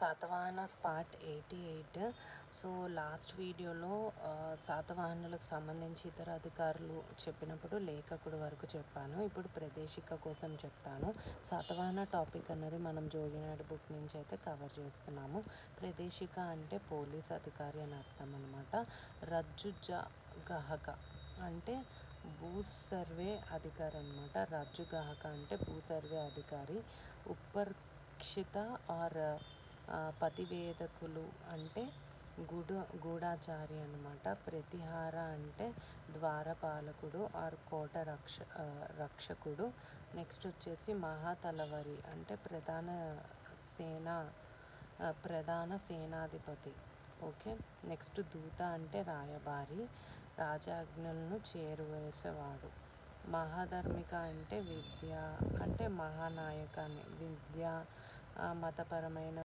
Satavahanas part 88. So last వీడియోలో శాతవాహనులకు సంబంధించి ఇతర అధికారులు చెప్పినప్పుడు లేఖకుడు వరకు చెప్పాను. ఇప్పుడు ప్రదేశిక కోసం చెప్తాను. శాతవాహన టాపిక్ అన్నది మనం జోగినాడు బుక్ నుంచి అయితే కవర్ చేస్తున్నాము. ప్రదేశిక అంటే పోలీస్ అధికారి అని అర్థం అనమాట. రజ్జుజగహక అంటే భూ సర్వే అధికారి అనమాట. రజ్జుగహక అంటే భూ సర్వే అధికారి. ఉపర్క్షిత ఆర్ పతివేదకులు అంటే గూఢాచారి అనమాట. ప్రతిహార అంటే ద్వారపాలకుడు ఆర్ కోట రక్షకుడు. నెక్స్ట్ వచ్చేసి మహాతలవరి అంటే ప్రధాన సేనాధిపతి. ఓకే. నెక్స్ట్ దూత అంటే రాయబారి, రాజాజ్ఞలను చేరువేసేవాడు. మహాధర్మిక అంటే విద్య అంటే మహానాయక అని విద్య మతపరమైన